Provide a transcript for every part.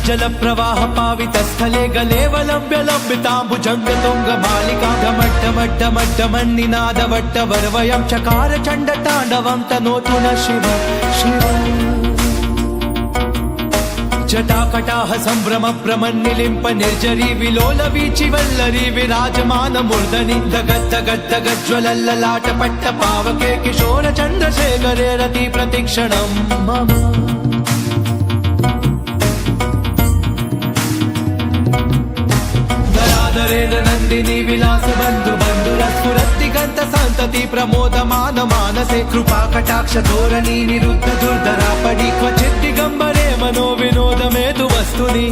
जल प्रवाह पावित स्थले गलेवलंब्य लंबितांबुजंग तुंग मालिका ढमड्ढमड्ढमड्ढमन्निनाद वट्टवर्वयं चकार चंड तांडवं तनोतु न शिव शिव जटाकटाह संभ्रम प्रमन्निलिंप निर्जरी विलोल वीचि वल्लरी विराजमान मूर्धनि दगद्दगद्दगज्ज्वलल्ललाट पट्ट पावके किशोर चंद्रशेखरे रति प्रतिक्षणं मम नंदिनी विलास बंधु बंधुरस्फुरद्दिगंत संतति प्रमोदमान मानसे कृपा कटाक्ष धोरणी निरुद्ध दुर्धरा पडी क्वचित् दिगंबरे मनो विनोद मेतु वस्तुनि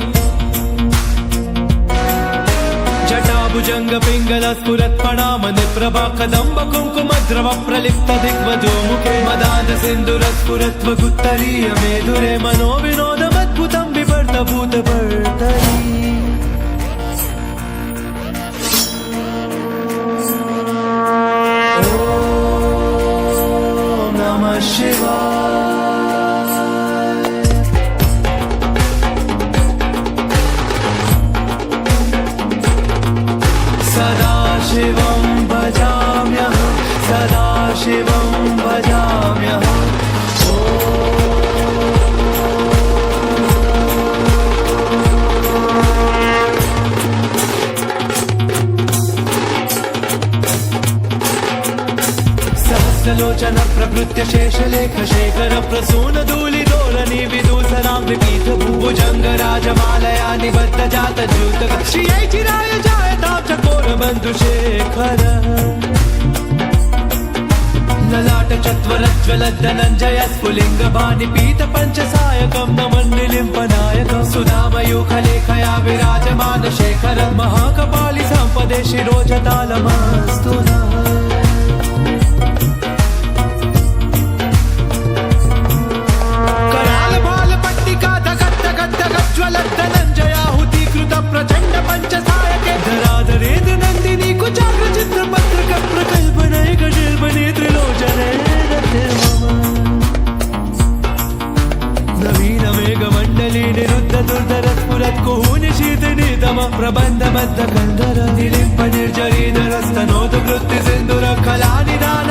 जटाभुजंग पिंगल स्फुरत् प्रणाम निप्रभा कदंब कुंकुम द्रव प्रलिप्त दिग्वजो मुखे मदान सिंधुर स्फुरत् वगुत्तरीय मेधुरे मनो विनोदमद्भुतं विवर्त भूत वर्तनी सदाशिवं भजाम्यहं सदाशिवं भजाम्यहं सहस्रलोचन प्रभृत्य शेषलेख शेखर प्रसून धूलिदोलनी विदूसरां विपीत भुजंग राजमालया निबद्ध जात द्यूत श्रियै चिराय जायता चकोर बंधु शेखर ललाट चत्वरज्ज्वलद् धनञ्जय स्फुलिंग भानि पीत पंचसायकं नमन्निलिम्पनायकं सुधामयूखलेखया विराजमान शेखर महाकपालि संपदे शिरोजतालमस्तु नः प्रचंड पंचसायके धराधरेन्द्र नंदिनी कुचाग्र चित्र पत्रक प्रकल्पने गजल्पने त्रिलोचने नवीन मेघ मंडली निरुद्ध दुर्धर स्फुरत् कुहूनि शीतनि तम प्रबंध मध्य कंधर निलिंप निर्जरीधर स्तनोद वृत्ति सिंधुर कला निदान